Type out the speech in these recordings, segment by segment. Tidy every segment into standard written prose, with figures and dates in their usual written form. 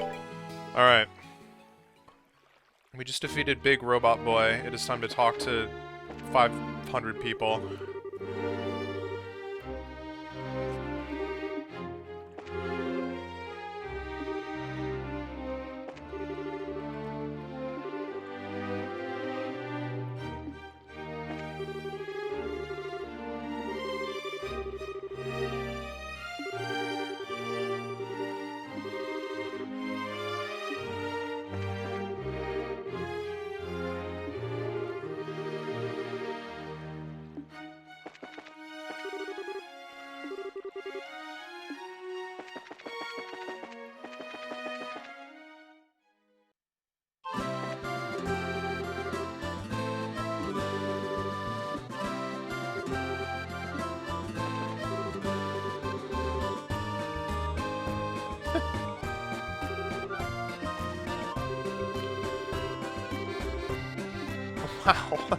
Alright. We just defeated Big Robot Boy. It is time to talk to 500 people. Wow.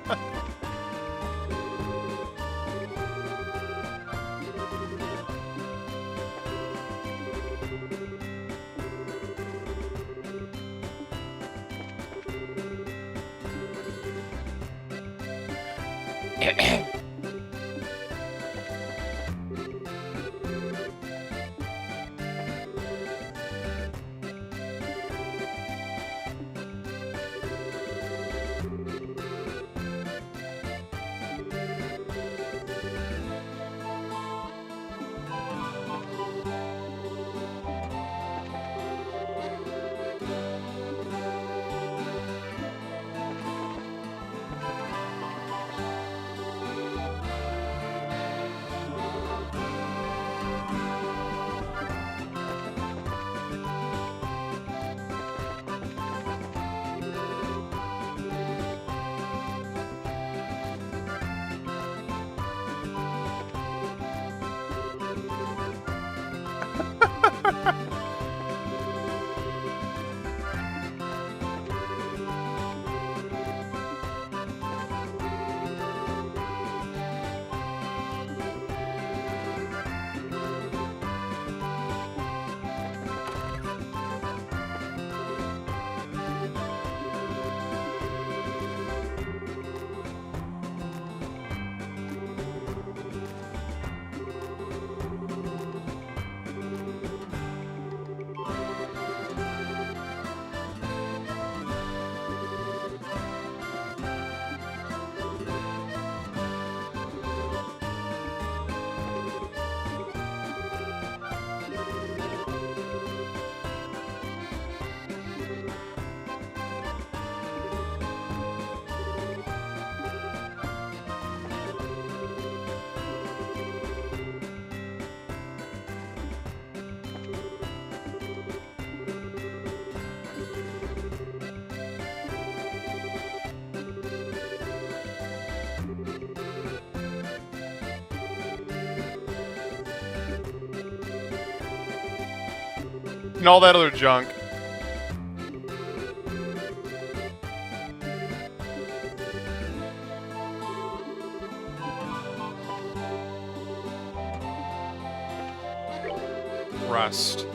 And all that other junk. Rust.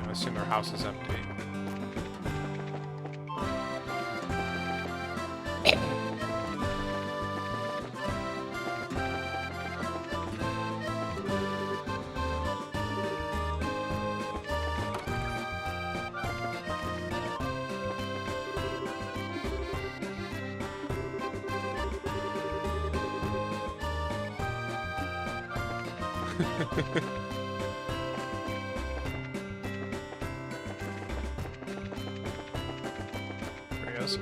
I assume their house is empty. There he is.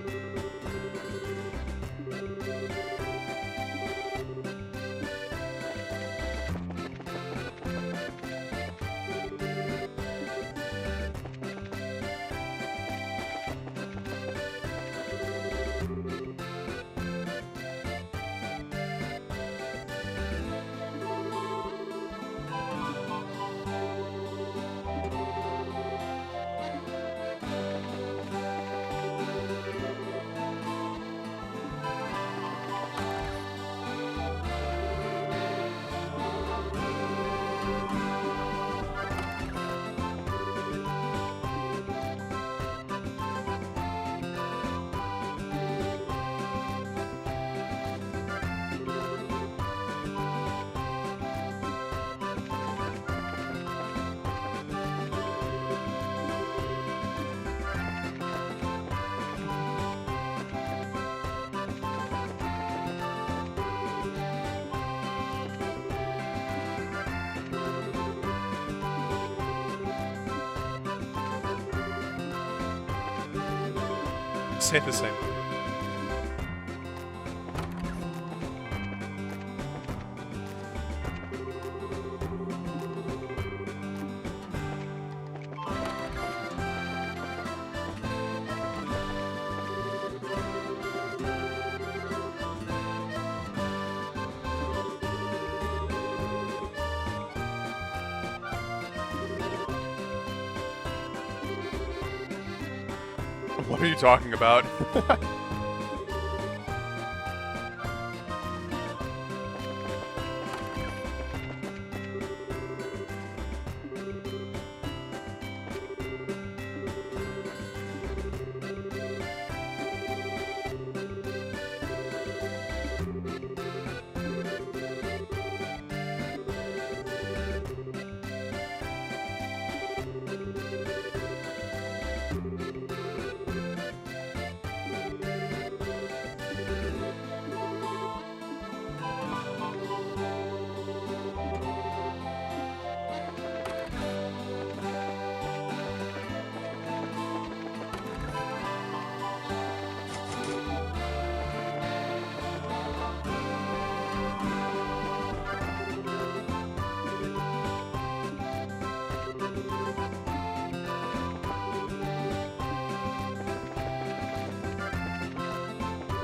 Say the same. What are you talking about?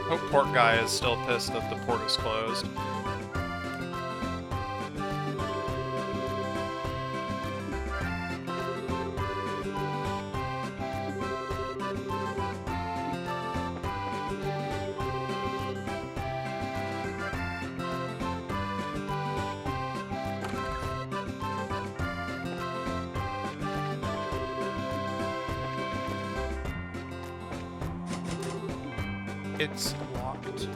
Hope port guy is still pissed that the port is closed. It's locked.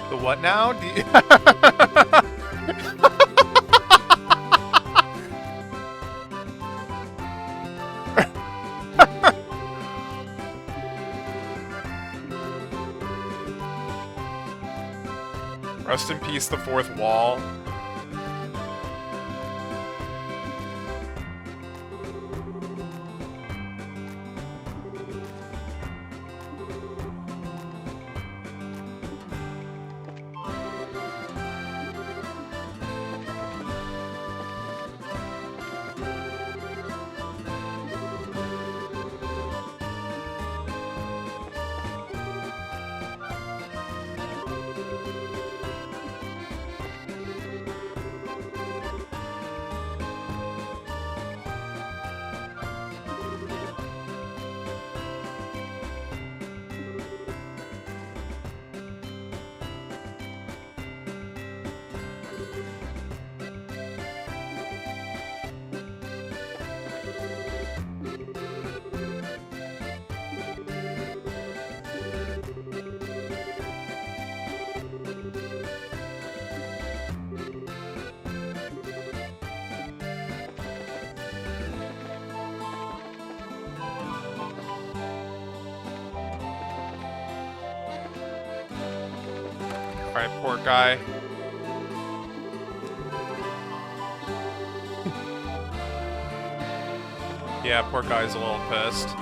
The what now? Rest in peace, the fourth wall. Alright, poor guy. Yeah, poor guy's a little pissed.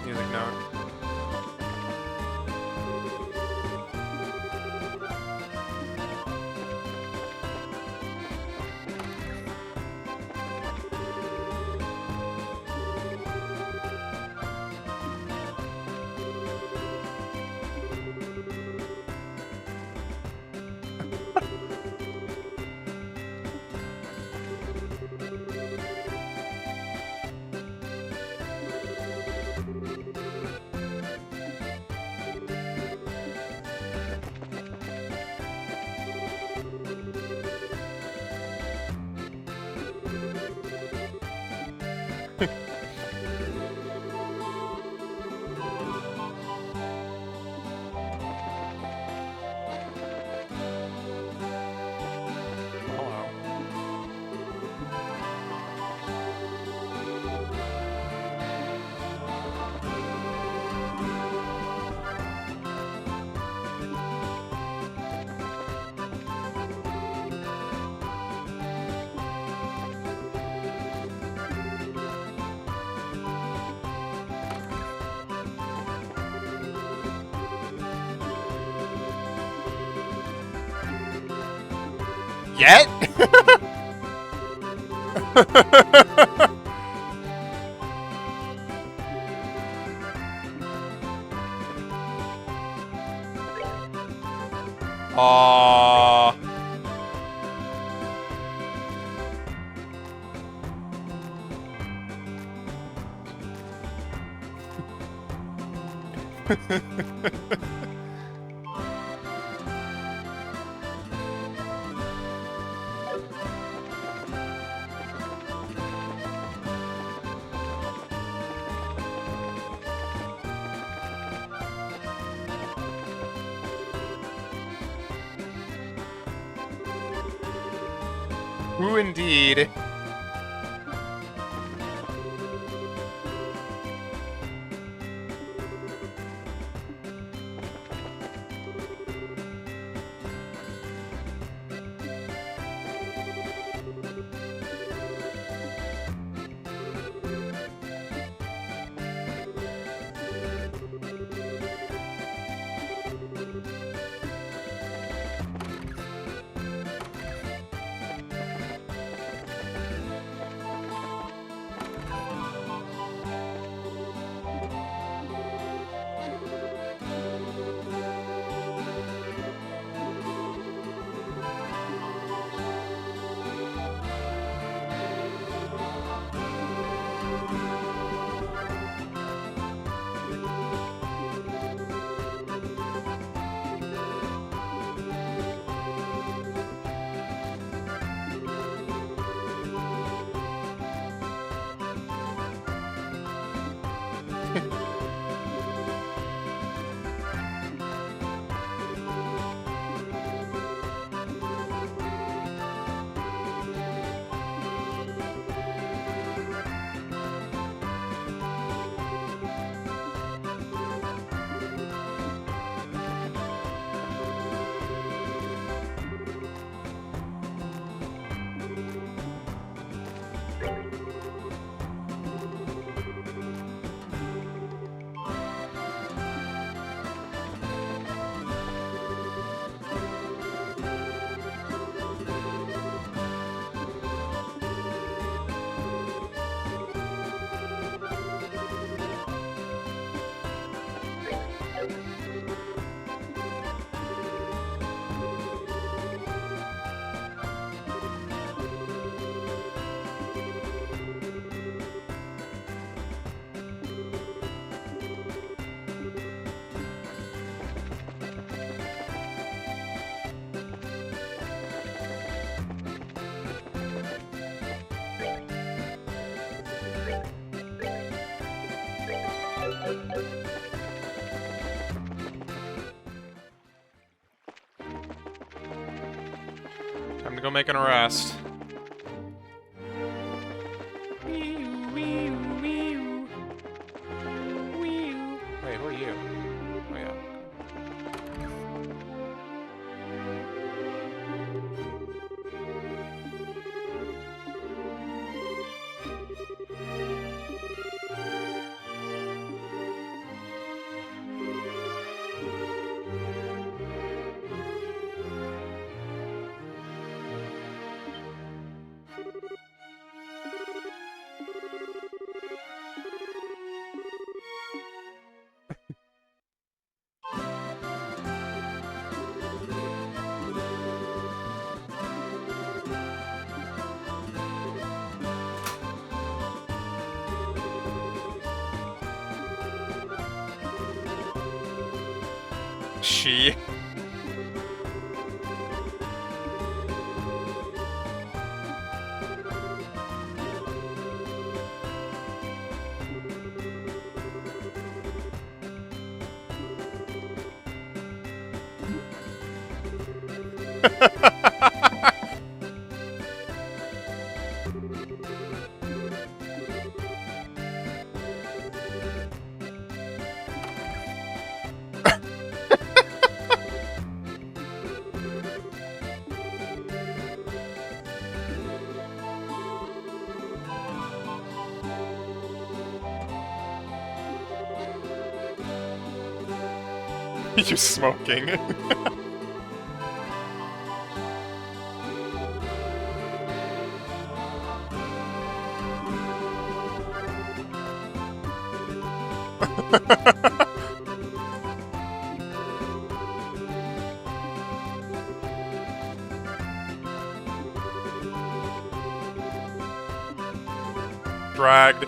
Music note. Yet? Aww. Who indeed? Time to go make an arrest. Wait, who are you? Oh, yeah. She. You smoking. Dragged.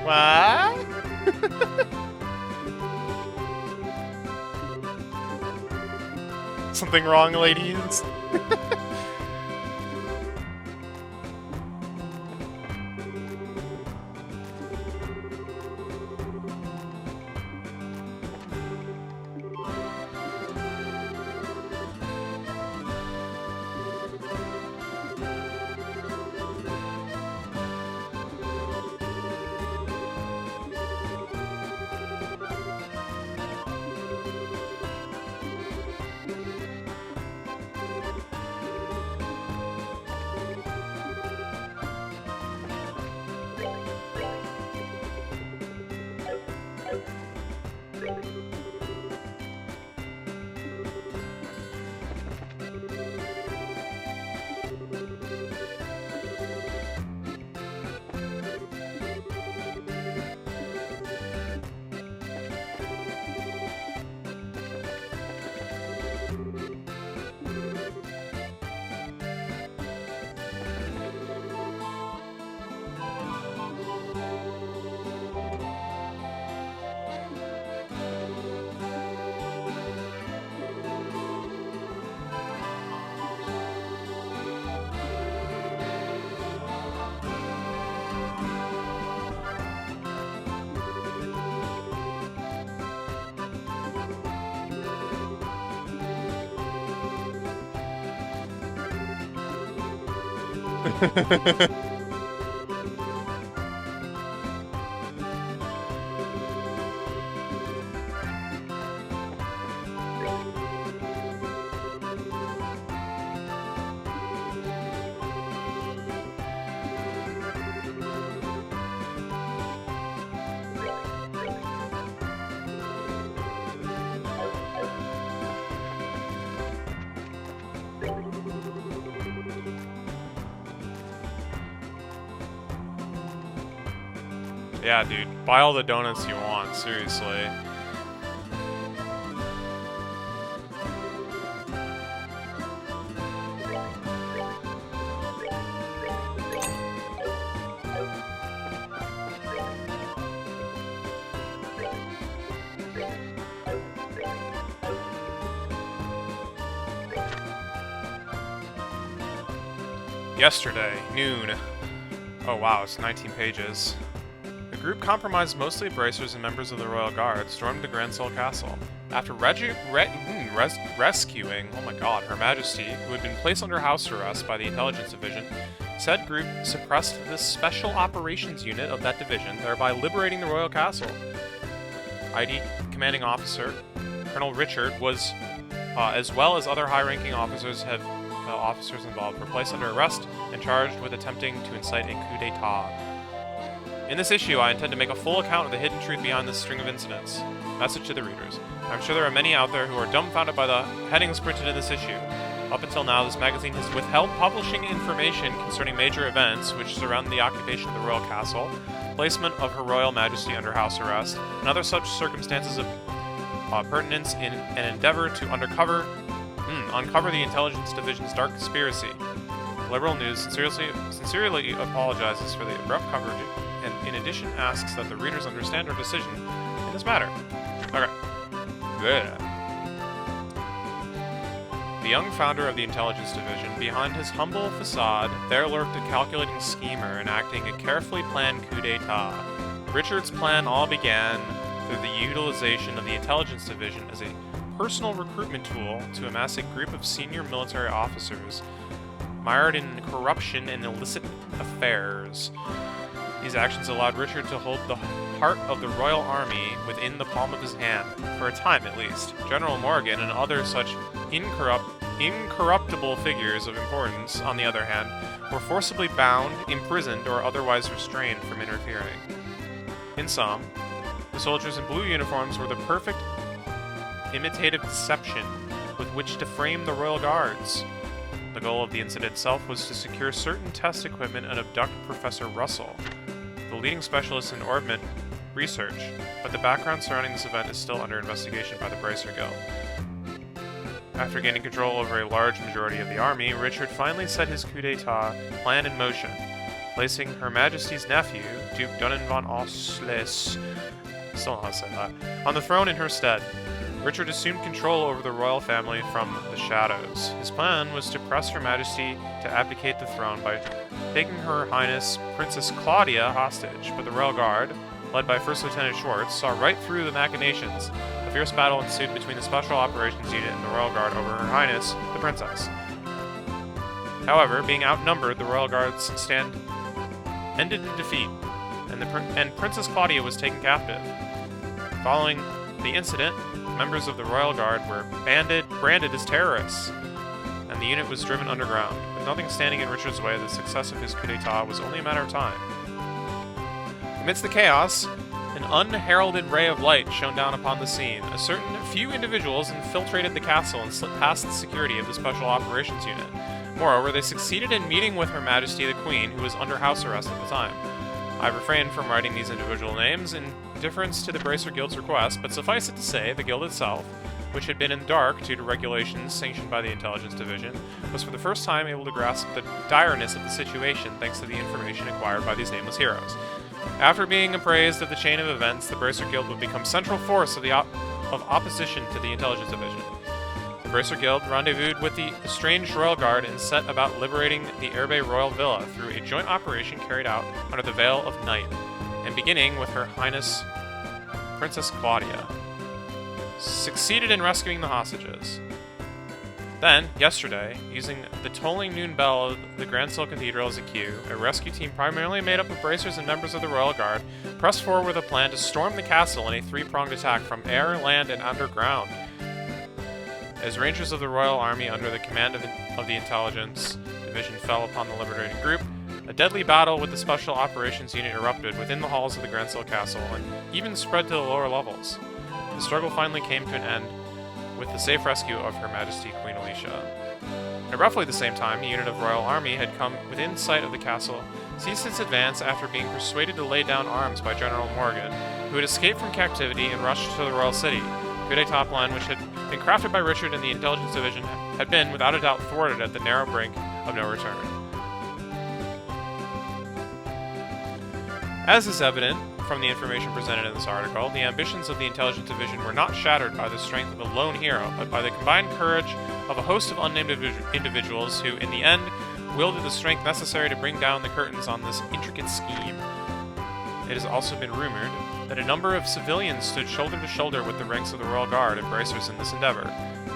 What? Something wrong, ladies? Yeah, dude. Buy all the donuts you want, seriously. Yesterday, noon. Oh wow, it's 19 pages. The group, comprised mostly of bracers and members of the Royal Guard, stormed the Grand Soul Castle. After rescuing, oh my god, Her Majesty, who had been placed under house arrest by the Intelligence Division, said group suppressed the Special Operations Unit of that division, thereby liberating the Royal Castle. ID Commanding Officer, Colonel Richard, was, as well as other high-ranking officers involved, were placed under arrest and charged with attempting to incite a coup d'etat. In this issue, I intend to make a full account of the hidden truth behind this string of incidents. Message to the readers. I'm sure there are many out there who are dumbfounded by the headings printed in this issue. Up until now, this magazine has withheld publishing information concerning major events which surround the occupation of the Royal Castle, placement of Her Royal Majesty under house arrest, and other such circumstances of pertinence in an endeavor to uncover the Intelligence Division's dark conspiracy. Liberal News sincerely apologizes for the abrupt coverage and in addition asks that the readers understand our decision in this matter. Okay. Yeah. The young founder of the Intelligence Division, behind his humble facade, there lurked a calculating schemer enacting a carefully planned coup d'etat. Richard's plan all began through the utilization of the Intelligence Division as a personal recruitment tool to amass a group of senior military officers mired in corruption and illicit affairs. These actions allowed Richard to hold the heart of the Royal Army within the palm of his hand, for a time at least. General Morgan and other such incorruptible figures of importance, on the other hand, were forcibly bound, imprisoned, or otherwise restrained from interfering. In sum, the soldiers in blue uniforms were the perfect imitative deception with which to frame the Royal Guards. The goal of the incident itself was to secure certain test equipment and abduct Professor Russell, the leading specialist in orbit research, but the background surrounding this event is still under investigation by the Bracer Guild. After gaining control over a large majority of the army, Richard finally set his coup d'etat plan in motion, placing Her Majesty's nephew, Duke Dunnan von Osles, still not say that, on the throne in her stead. Richard assumed control over the royal family from the shadows. His plan was to press Her Majesty to abdicate the throne by taking Her Highness Princess Claudia hostage, but the Royal Guard, led by First Lieutenant Schwartz, saw right through the machinations. A fierce battle ensued between the Special Operations Unit and the Royal Guard over Her Highness, the Princess. However, being outnumbered, the Royal Guard's stand ended in defeat, and Princess Claudia was taken captive. Following the incident, members of the Royal Guard were branded as terrorists, and the unit was driven underground. With nothing standing in Richard's way, the success of his coup d'etat was only a matter of time. Amidst the chaos, an unheralded ray of light shone down upon the scene. A certain few individuals infiltrated the castle and slipped past the security of the Special Operations Unit. Moreover, they succeeded in meeting with Her Majesty the Queen, who was under house arrest at the time. I've refrained from writing these individual names in deference to the Bracer Guild's request, but suffice it to say, the Guild itself, which had been in the dark due to regulations sanctioned by the Intelligence Division, was for the first time able to grasp the direness of the situation thanks to the information acquired by these nameless heroes. After being appraised of the chain of events, the Bracer Guild would become central force of opposition to the Intelligence Division. The Bracer Guild rendezvoused with the estranged Royal Guard and set about liberating the Herbe Royal Villa through a joint operation carried out under the veil of night, and beginning with Her Highness Princess Claudia, succeeded in rescuing the hostages. Then, yesterday, using the tolling noon bell of the Gransel Cathedral as a cue, a rescue team primarily made up of bracers and members of the Royal Guard pressed forward with a plan to storm the castle in a three-pronged attack from air, land, and underground. As Rangers of the Royal Army under the command of the Intelligence Division fell upon the liberating group, a deadly battle with the Special Operations Unit erupted within the halls of the Gransel Castle and even spread to the lower levels. The struggle finally came to an end with the safe rescue of Her Majesty Queen Alicia. At roughly the same time, a unit of Royal Army had come within sight of the castle, ceased its advance after being persuaded to lay down arms by General Morgan, who had escaped from captivity and rushed to the royal city. The coup d'etat plan, which had been crafted by Richard and the Intelligence Division, had been, without a doubt, thwarted at the narrow brink of no return. As is evident from the information presented in this article, the ambitions of the Intelligence Division were not shattered by the strength of a lone hero, but by the combined courage of a host of unnamed individuals who, in the end, wielded the strength necessary to bring down the curtains on this intricate scheme. It has also been rumored that a number of civilians stood shoulder to shoulder with the ranks of the Royal Guard and bracers in this endeavor.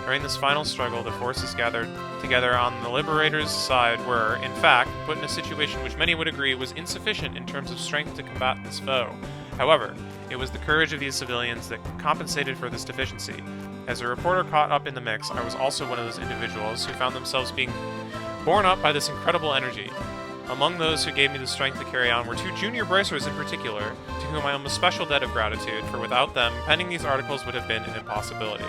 During this final struggle, the forces gathered together on the Liberators' side were, in fact, put in a situation which many would agree was insufficient in terms of strength to combat this foe. However, it was the courage of these civilians that compensated for this deficiency. As a reporter caught up in the mix, I was also one of those individuals who found themselves being borne up by this incredible energy. Among those who gave me the strength to carry on were two junior bracers in particular, to whom I owe a special debt of gratitude, for without them, penning these articles would have been an impossibility.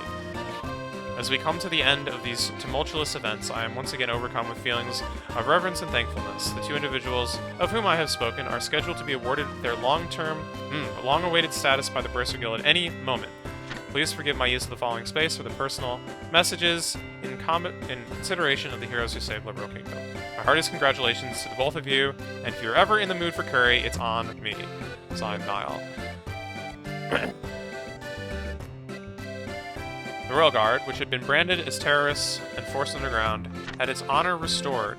As we come to the end of these tumultuous events, I am once again overcome with feelings of reverence and thankfulness. The two individuals of whom I have spoken are scheduled to be awarded their long-awaited status by the Bracer Guild at any moment. Please forgive my use of the following space for the personal messages in consideration of the heroes who saved Liberal Kingdom. My heartiest congratulations to the both of you, and if you're ever in the mood for curry, it's on me. Signed, Niall. The Royal Guard, which had been branded as terrorists and forced underground, had its honor restored.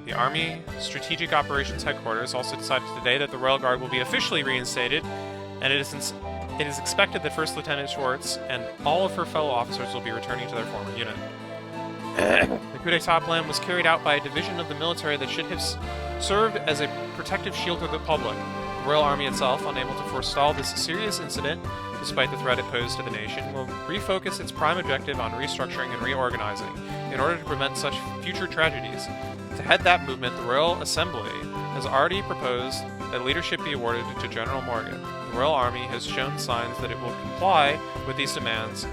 The Army Strategic Operations Headquarters also decided today that the Royal Guard will be officially reinstated, and it is expected that First Lieutenant Schwartz and all of her fellow officers will be returning to their former unit. The coup d'etat plan was carried out by a division of the military that should have served as a protective shield to the public. The Royal Army itself, unable to forestall this serious incident, despite the threat it posed to the nation, will refocus its prime objective on restructuring and reorganizing in order to prevent such future tragedies. To head that movement, the Royal Assembly has already proposed that leadership be awarded to General Morgan. The Royal Army has shown signs that it will comply with these demands,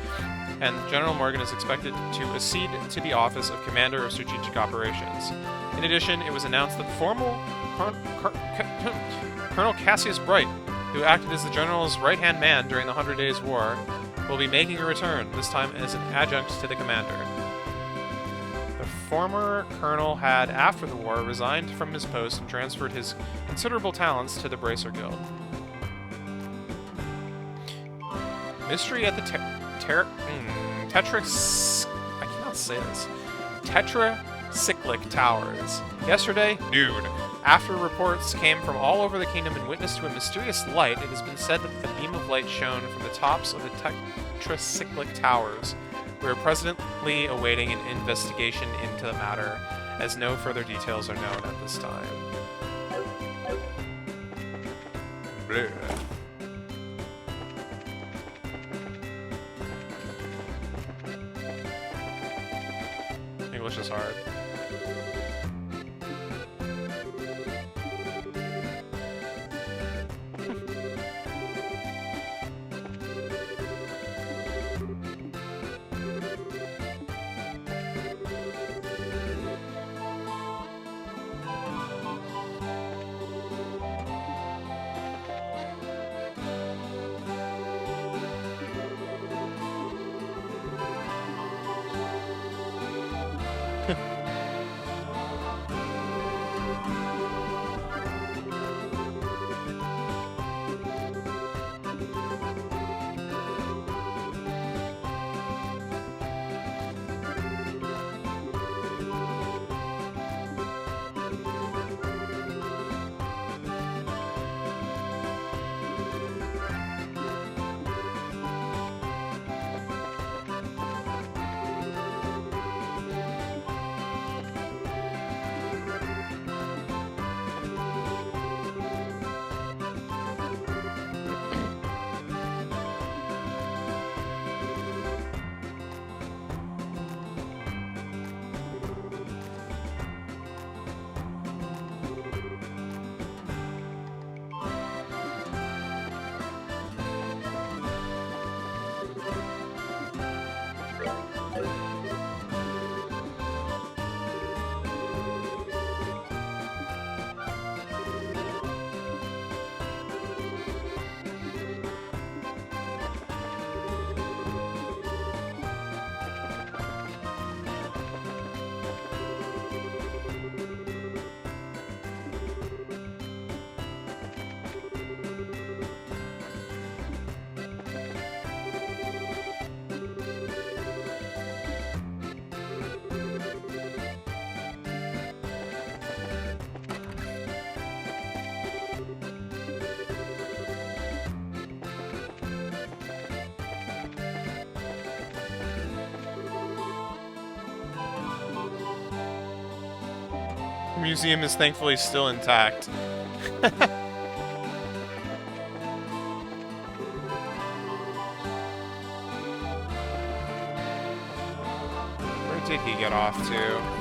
and General Morgan is expected to accede to the office of Commander of Strategic Operations. In addition, it was announced that the former Colonel Cassius Bright, who acted as the General's right-hand man during the 100 Days' War, will be making a return, this time as an adjunct to the commander. The former colonel had, after the war, resigned from his post and transferred his considerable talents to the Bracer Guild. Mystery at the Tetracyclic Towers. Yesterday, noon. After reports came from all over the kingdom in witness to a mysterious light, it has been said that a beam of light shone from the tops of the Tetracyclic Towers. We are presently awaiting an investigation into the matter, as no further details are known at this time. Bleh. English is hard. museum is thankfully still intact. Where did he get off to?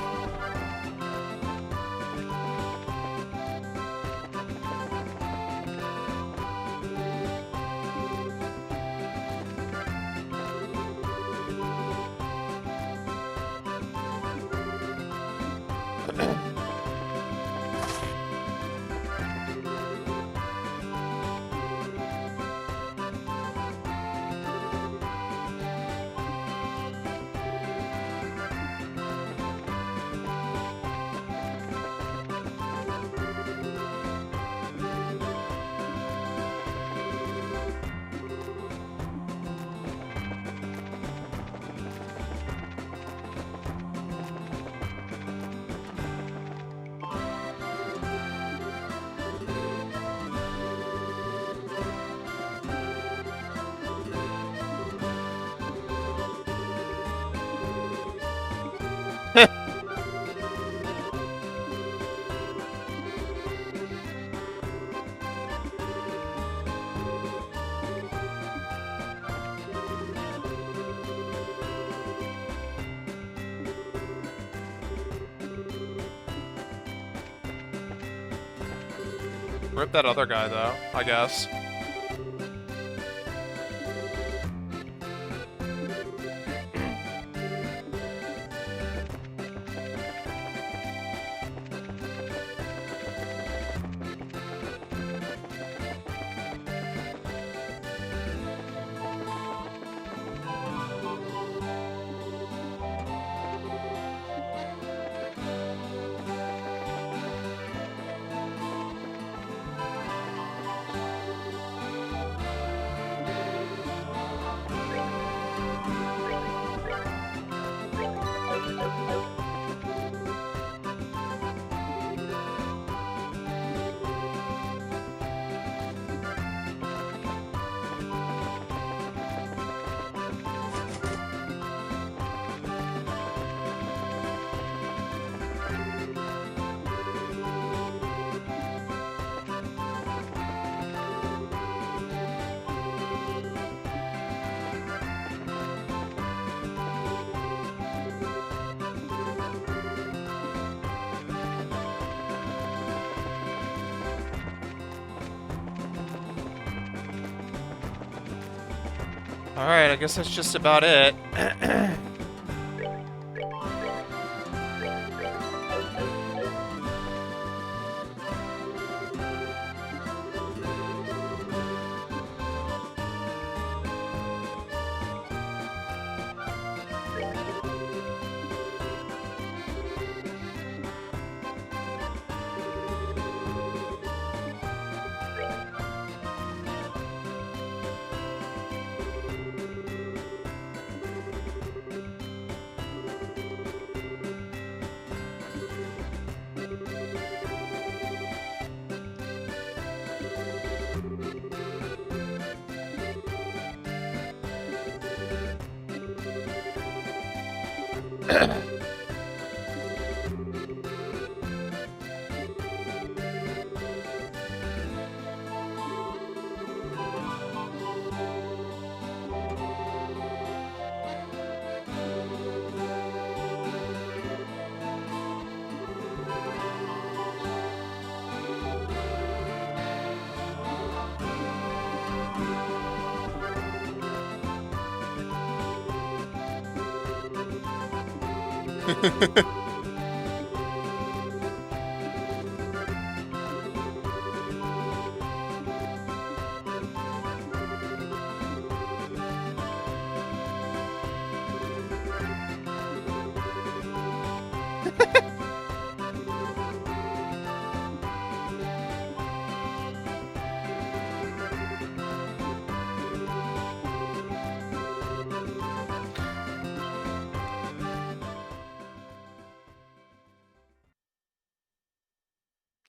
Rip that other guy, though, I guess. Alright, I guess that's just about it.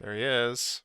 There he is.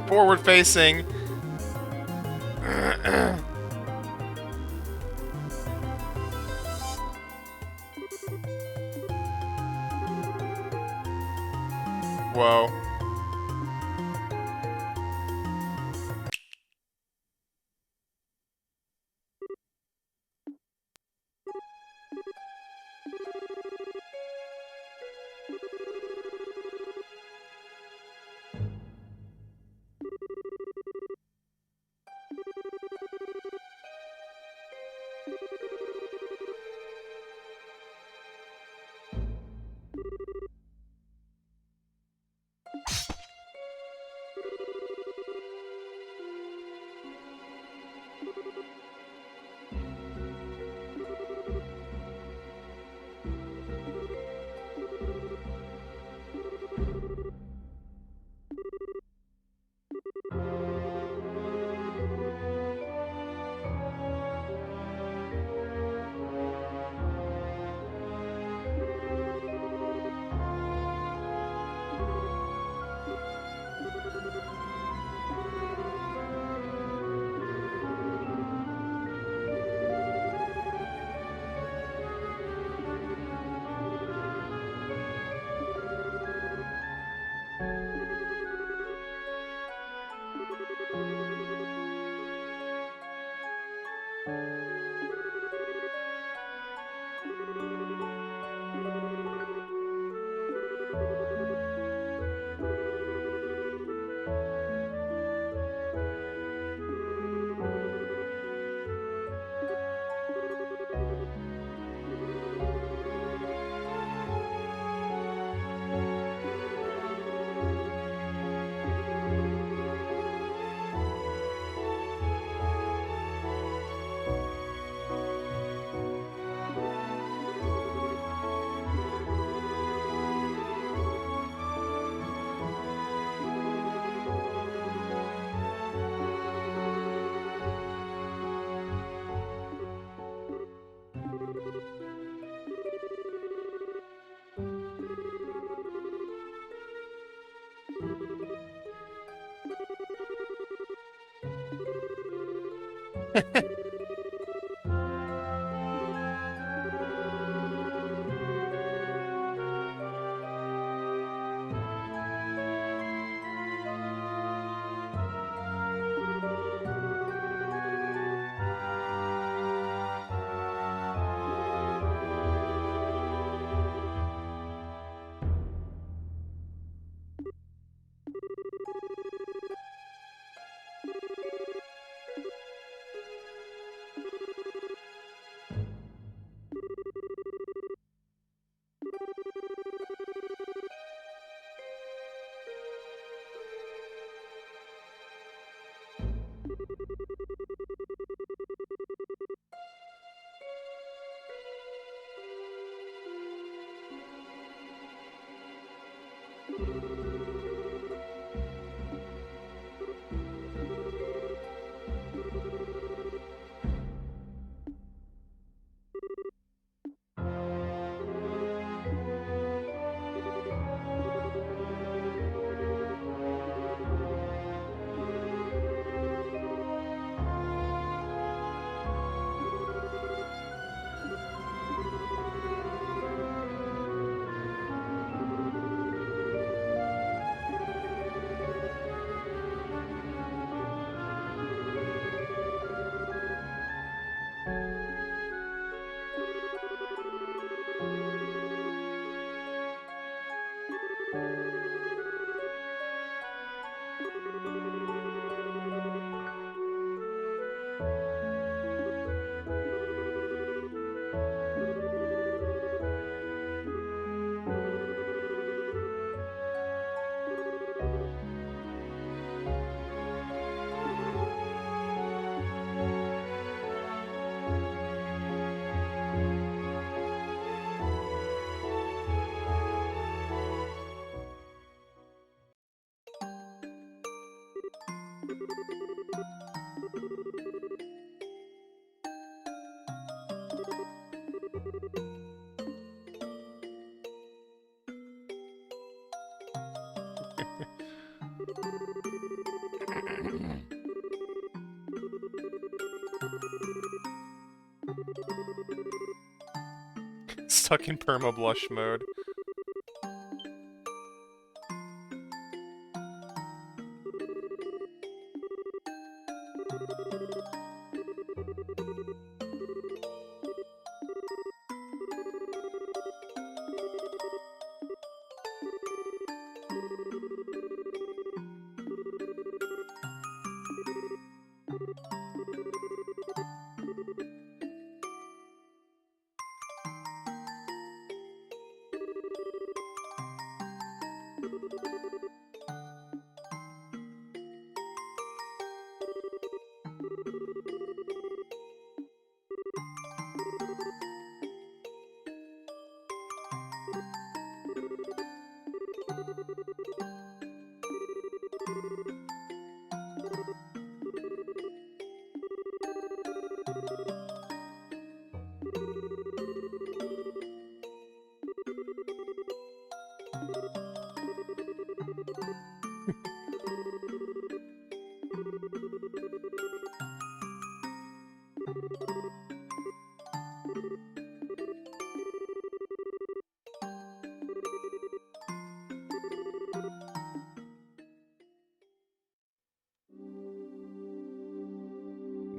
Forward facing. Whoa. Stuck in perma blush mode.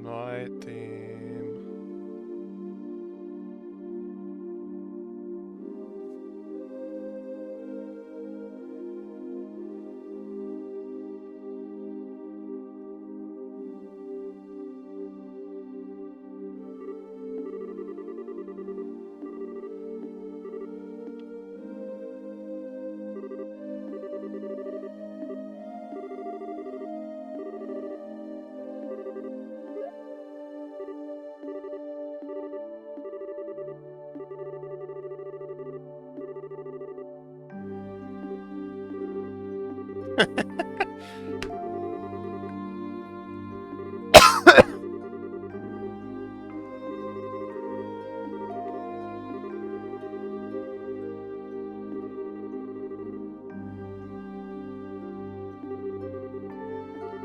Night theme.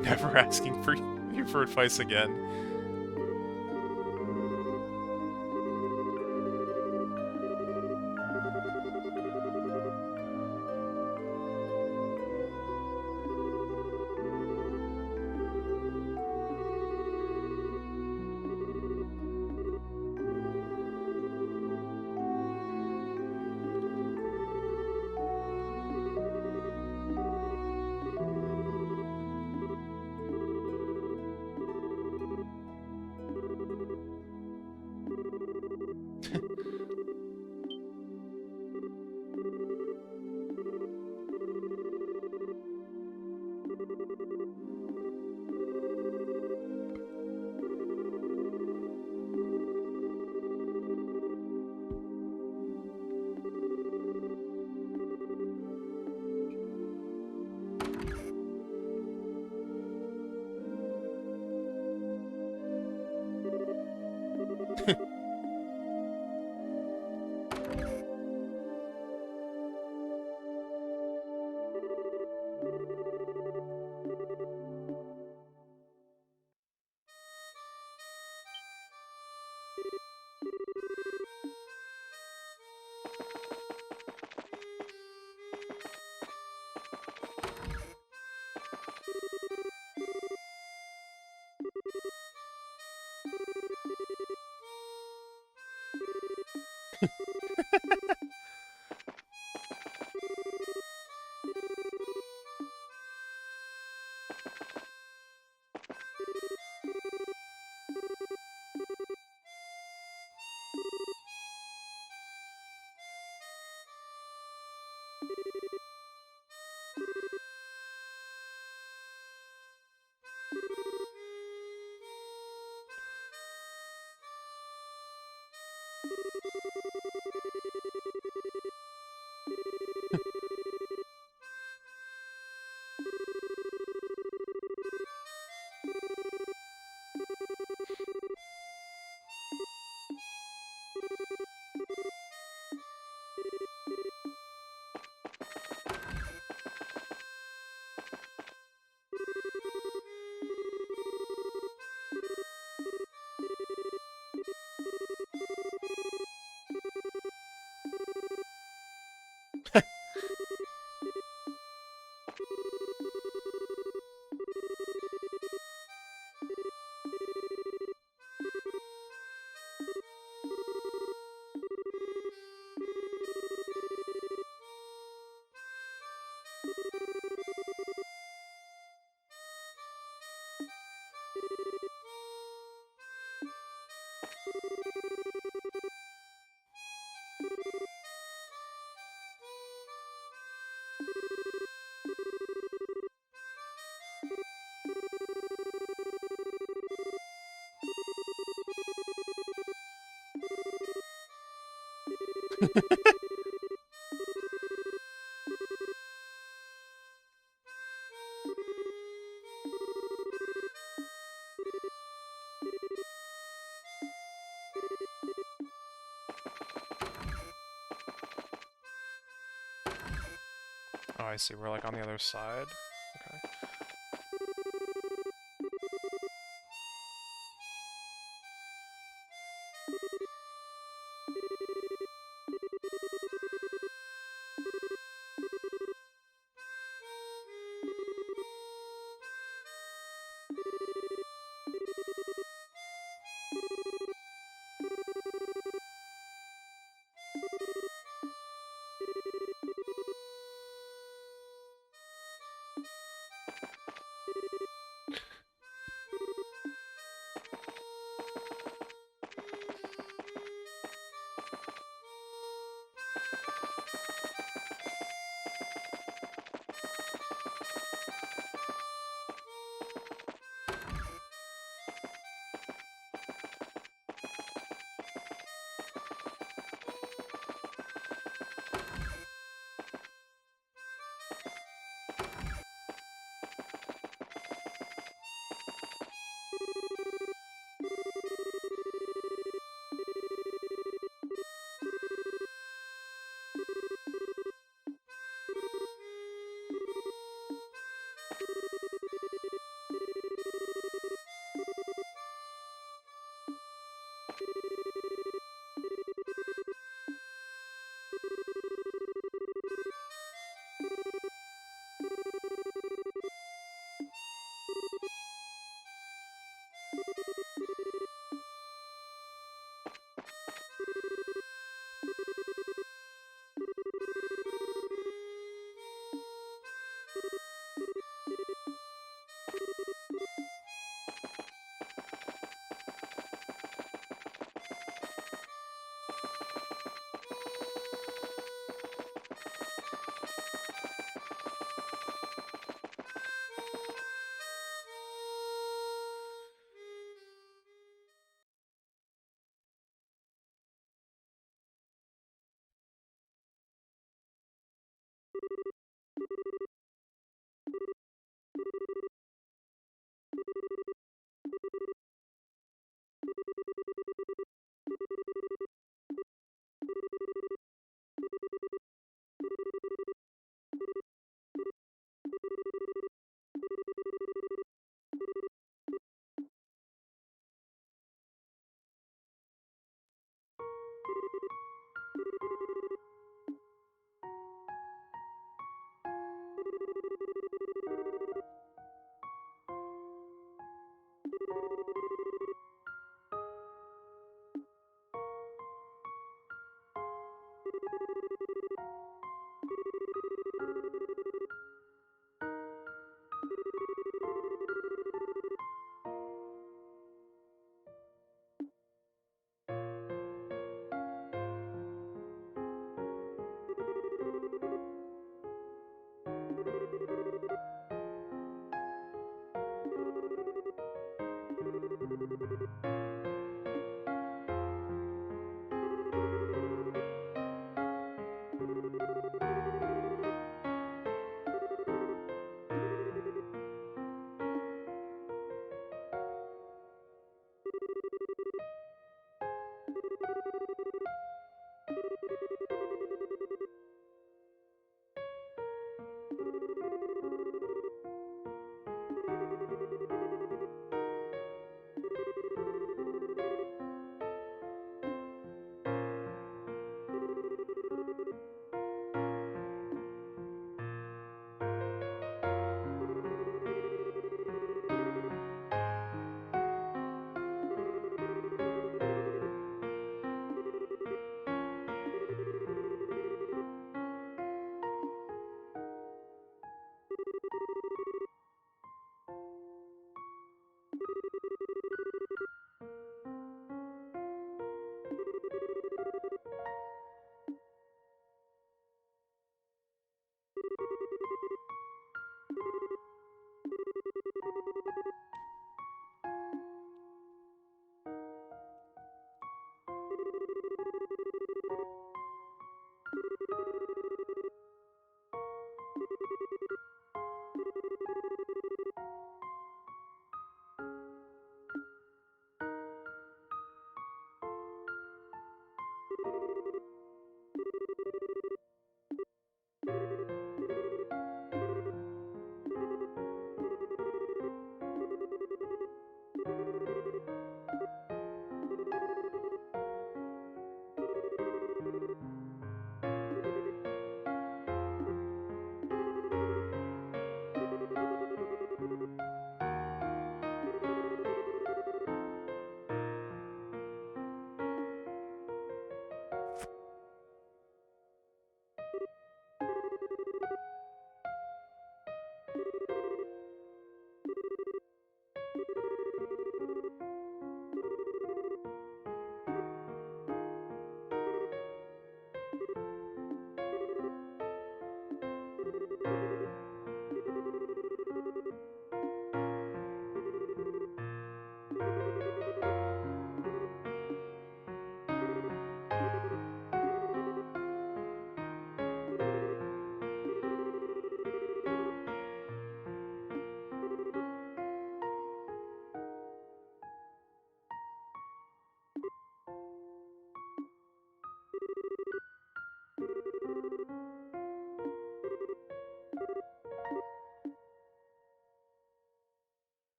Never asking for you for advice again. Oh, I see. We're like on the other side. Okay.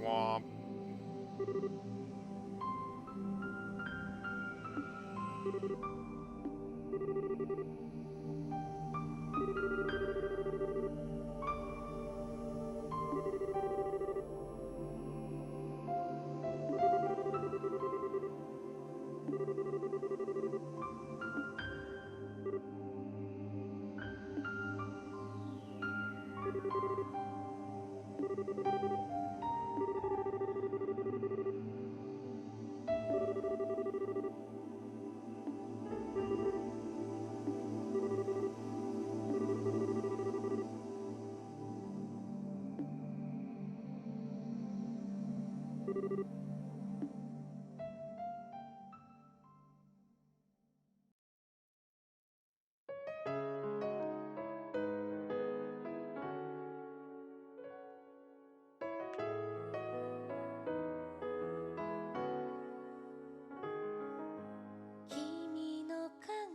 Womp.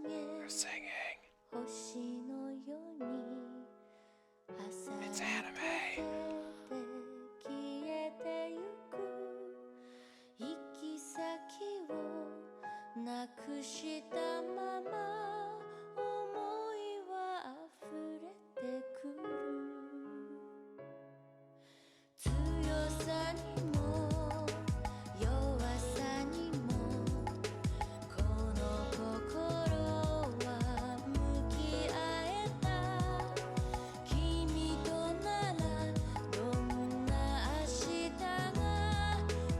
They're singing. It's anime. なくしたまま思いは溢れてくる強さにも弱さにもこの心は向き合えた君とならどんな明日が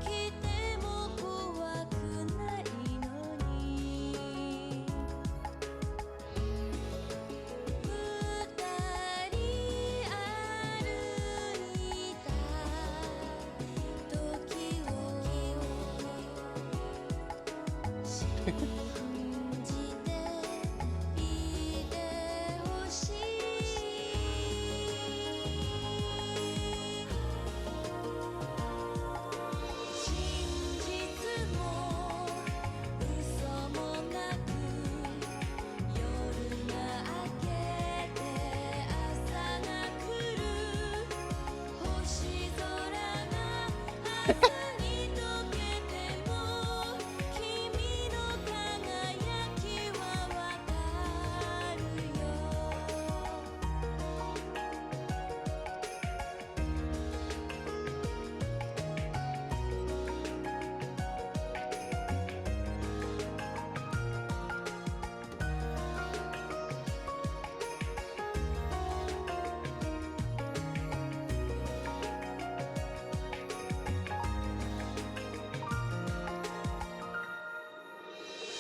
来ても怖くないのに二人歩いた時を信じていてほしい真実も嘘もなく夜が明けて朝が来る星空が朝に溶けても君の輝きはわかるよ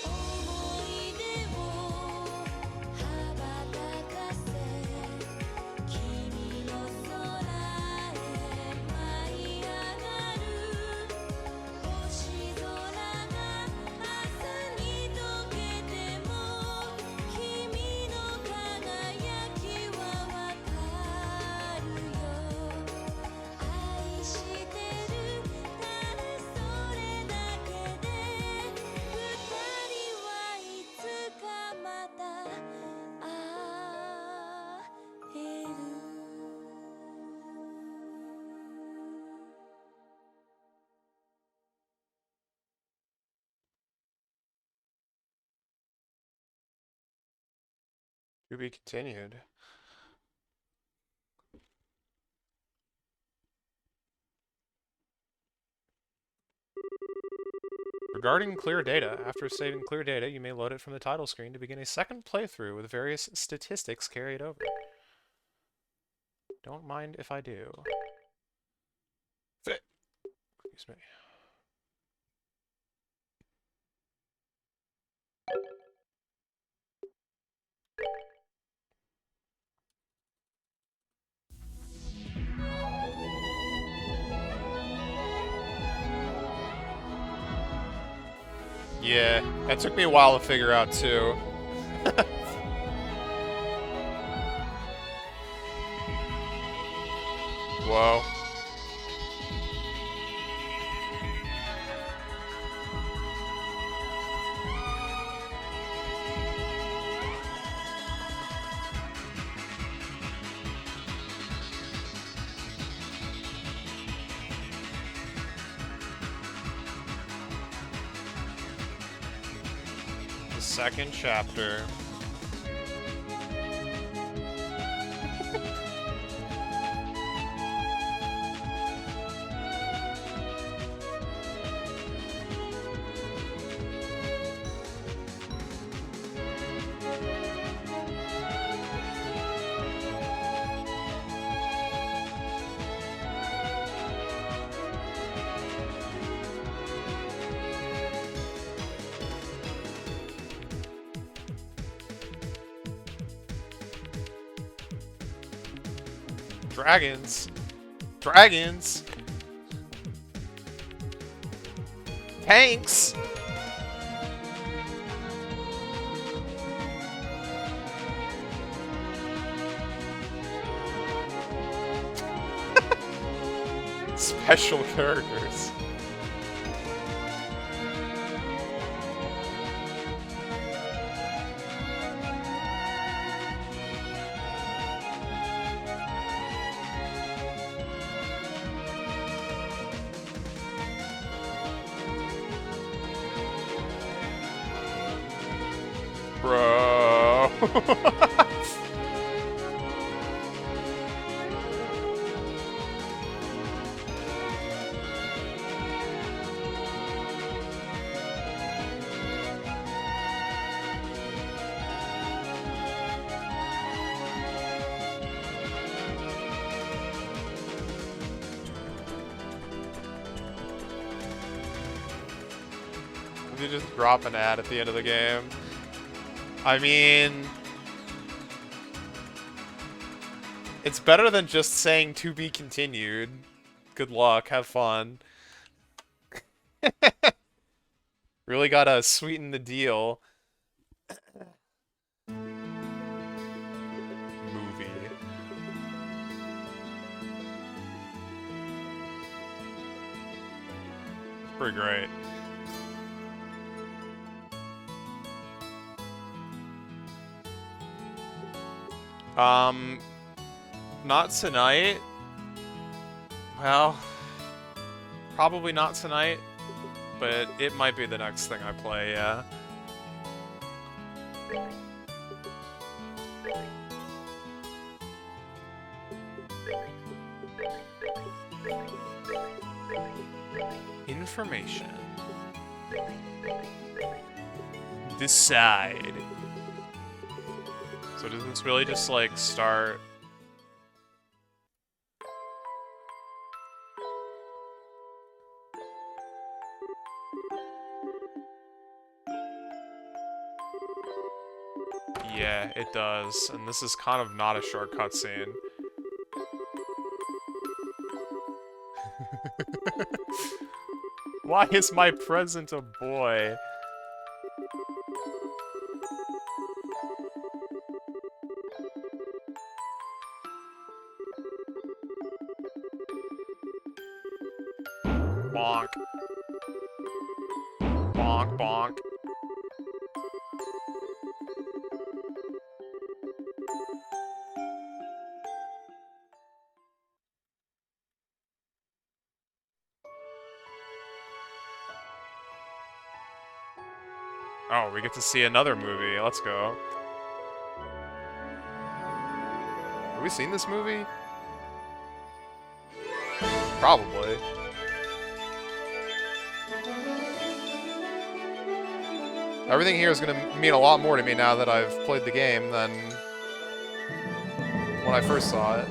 思い出を羽ばたかせ君の空へ舞い上がる星空が朝に溶けても君の輝きはわかるよ愛してるただそれだけで二人はいつかまた会える To be continued. Regarding clear data, after saving clear data, you may load it from the title screen to begin a second playthrough with various statistics carried over. Don't mind if I do. Excuse me. Yeah, that took me a while to figure out too. Whoa. The second chapter. Dragons. Dragons. Tanks. Special characters. Bro. Did you just drop an ad at the end of the game? I mean, it's better than just saying to be continued. Good luck, have fun. Really gotta sweeten the deal. Movie. Pretty great. Not tonight. Well, probably not tonight, but it might be the next thing I play, yeah. Information. Decide. So does this really just, like, start... Yeah, it does. And this is kind of not a short cutscene. Why is my present a boy? Bonk. Bonk, bonk. Oh, we get to see another movie. Let's go. Have we seen this movie? Probably. Everything here is going to mean a lot more to me now that I've played the game than when I first saw it.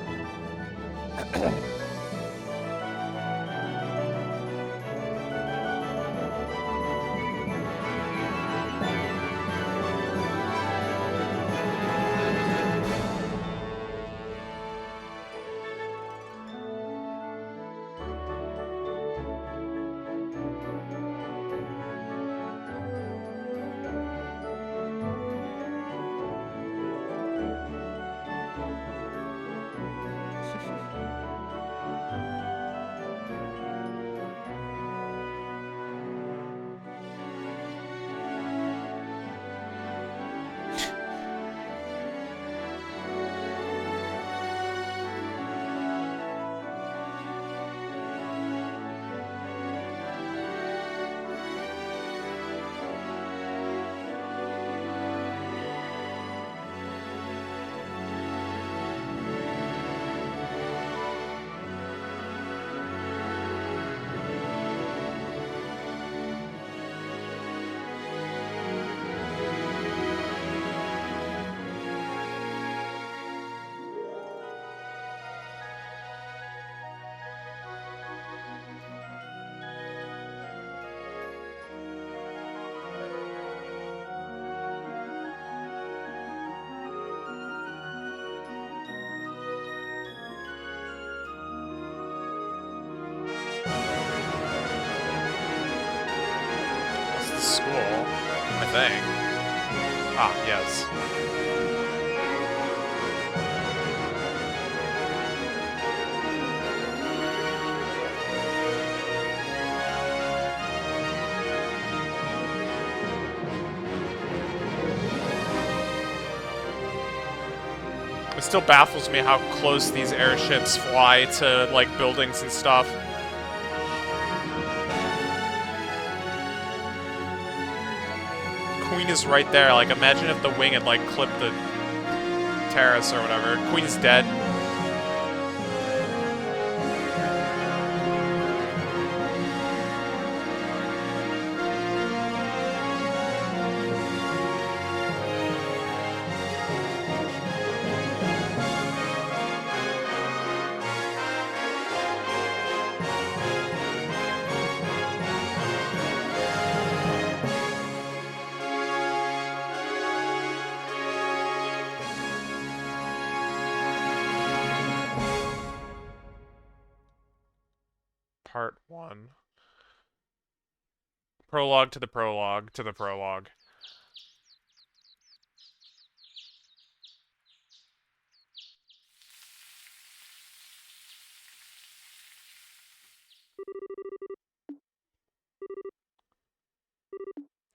cool, I think. Ah, yes. It still baffles me how close these airships fly to, like, buildings and stuff. Queen is right there. Like, imagine if the wing had, like, clipped the terrace or whatever. Queen's dead. Part 1. Prologue to the prologue to the prologue.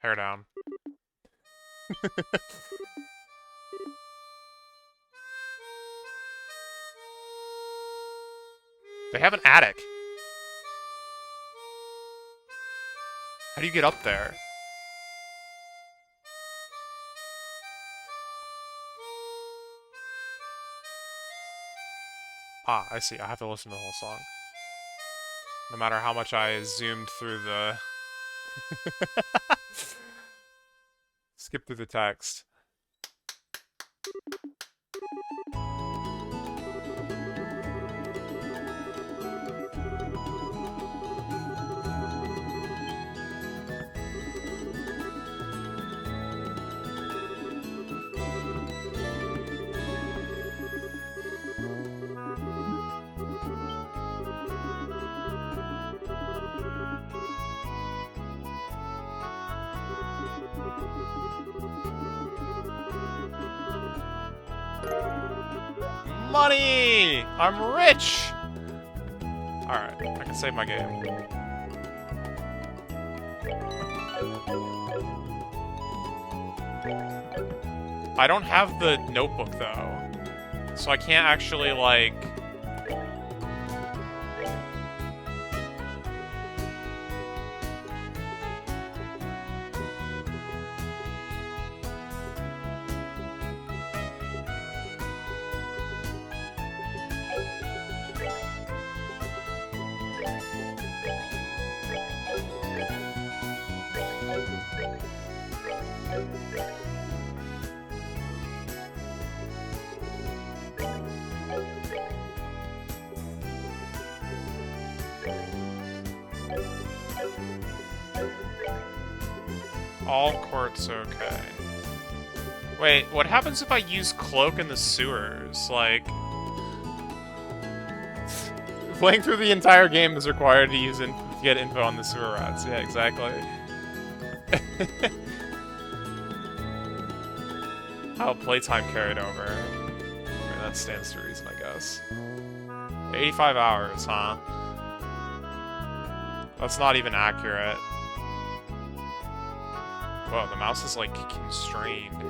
Hair down. They have an attic. How do you get up there? Ah, I see. I have to listen to the whole song. No matter how much I zoomed through the... Skip through the text. Money! I'm rich! Alright, I can save my game. I don't have the notebook, though. So I can't actually, like... All courts okay. Wait, what happens if I use cloak in the sewers? Like... Playing through the entire game is required to use to get info on the sewer rats. Yeah, exactly. How playtime carried over. I mean, that stands to reason, I guess. 85 hours, huh? That's not even accurate. Whoa, the mouse is, like, constrained.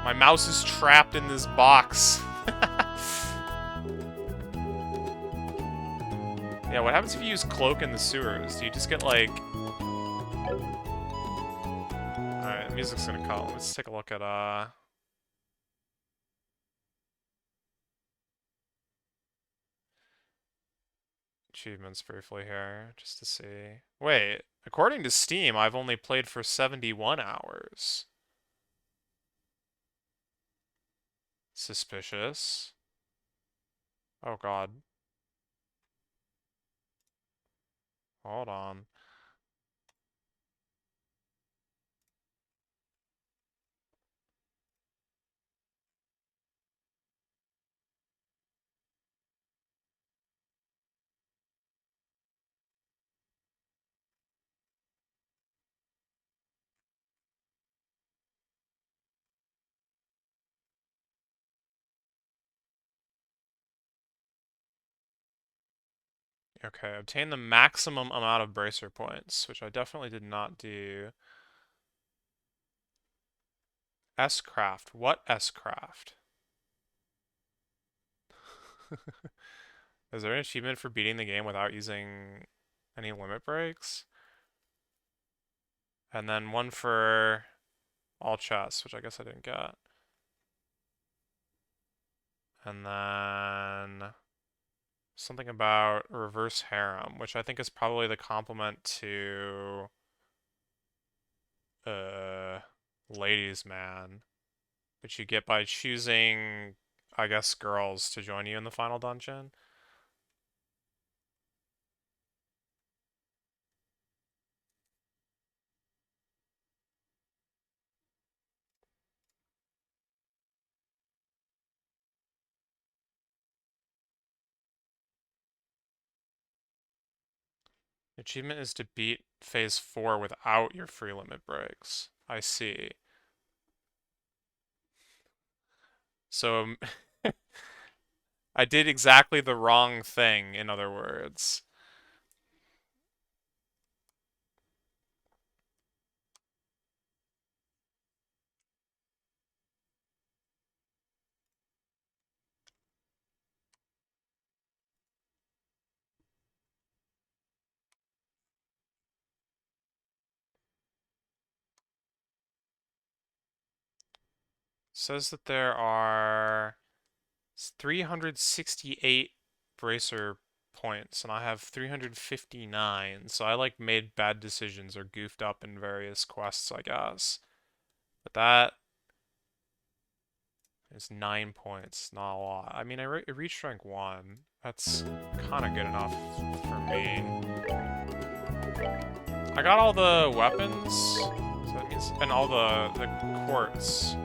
My mouse is trapped in this box. Yeah, what happens if you use cloak in the sewers? Do you just get, like... Alright, music's gonna come. Let's take a look at, achievements briefly here, just to see. Wait, according to Steam, I've only played for 71 hours. Suspicious. Oh god. Hold on. Okay, obtain the maximum amount of bracer points, which I definitely did not do. S-Craft. What S-Craft? Is there an achievement for beating the game without using any limit breaks? And then one for all chests, which I guess I didn't get. And then something about reverse harem, which I think is probably the complement to ladies man, which you get by choosing, I guess, girls to join you in the final dungeon. The achievement is to beat phase 4 without your free limit breaks. I see. So I did exactly the wrong thing, in other words. Says that there are 368 bracer points, and I have 359, so I like made bad decisions or goofed up in various quests, I guess. But that is 9 points, not a lot. I mean, I reached rank 1. That's kind of good enough for me. I got all the weapons, so that means, and all the quartz.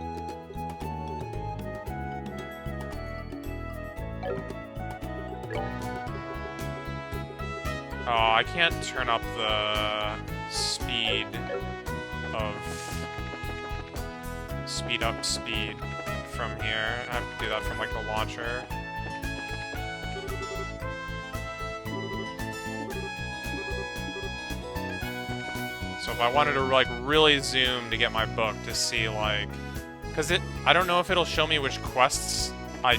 Oh, I can't turn up the speed from here. I have to do that from like the launcher. So if I wanted to like really zoom to get my book to see like, cause I don't know if it'll show me which quests I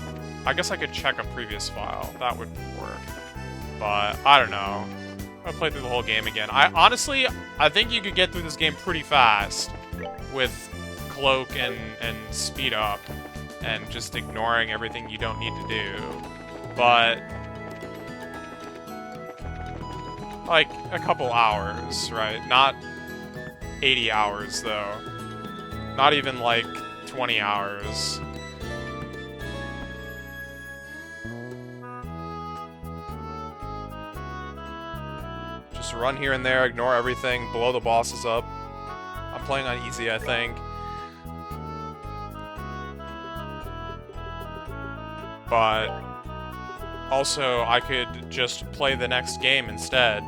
guess I could check a previous file. That would work. But I don't know. I'll play through the whole game again. I think you could get through this game pretty fast with cloak and speed up and just ignoring everything you don't need to do. But like a couple hours, right? Not 80 hours though. Not even like 20 hours. Just run here and there, ignore everything, blow the bosses up. I'm playing on easy, I think. But also, I could just play the next game instead.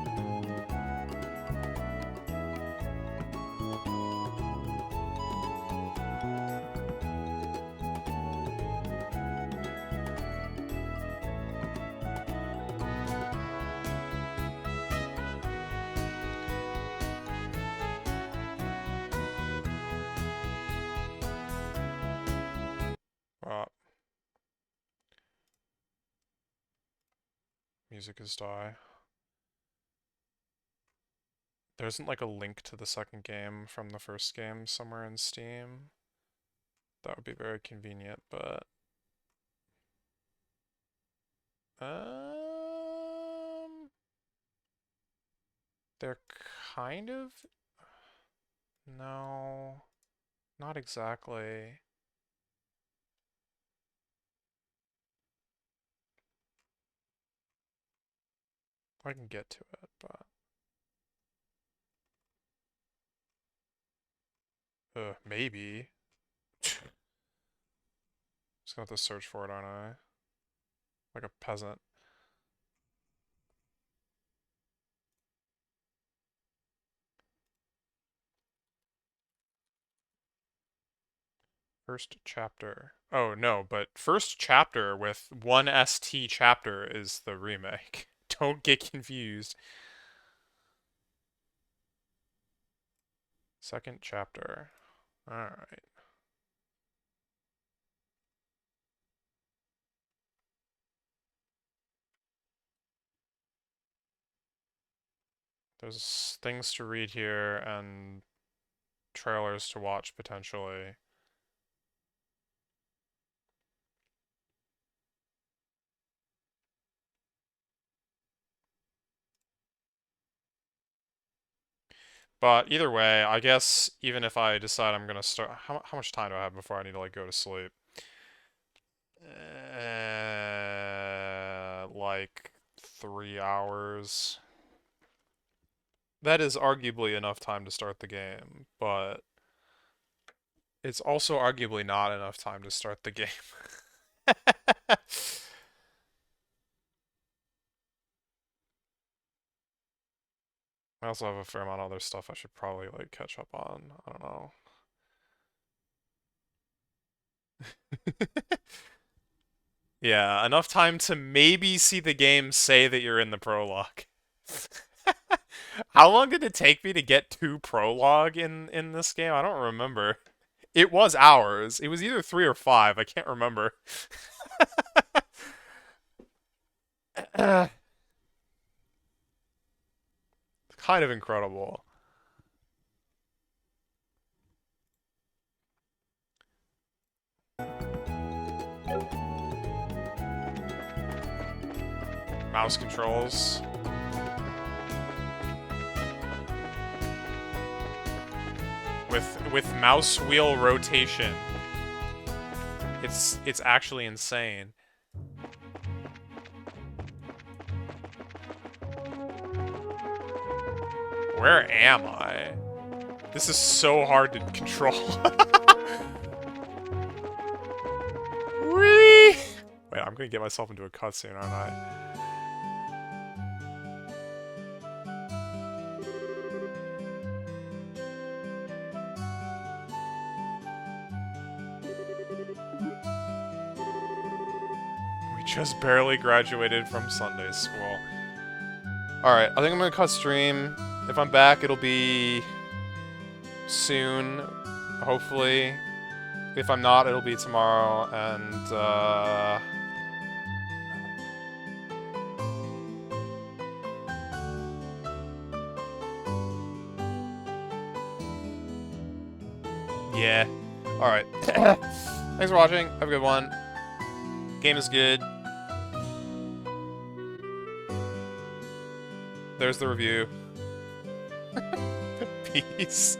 Music is die. There isn't like a link to the second game from the first game somewhere in Steam. That would be very convenient, but they're kind of, no, not exactly. I can get to it, but maybe. Just gonna have to search for it, aren't I? Like a peasant. First chapter. Oh no, but first chapter with one ST chapter is the remake. Don't get confused. Second chapter. Alright. There's things to read here and trailers to watch potentially. But either way, I guess even if I decide I'm gonna start, how much time do I have before I need to like go to sleep? Like 3 hours. That is arguably enough time to start the game, but it's also arguably not enough time to start the game. I also have a fair amount of other stuff I should probably like catch up on. I don't know. Yeah, enough time to maybe see the game say that you're in the prologue. How long did it take me to get to prologue in this game? I don't remember. It was hours. It was either 3 or 5. I can't remember. Kind of incredible. Mouse controls. With mouse wheel rotation. It's actually insane. Where am I? This is so hard to control. Whee! Wait, I'm gonna get myself into a cutscene, aren't I? We just barely graduated from Sunday school. Alright, I think I'm gonna cut stream. If I'm back, it'll be soon, hopefully. If I'm not, it'll be tomorrow, and, yeah. Alright. Thanks for watching. Have a good one. Game is good. There's the review. Peace.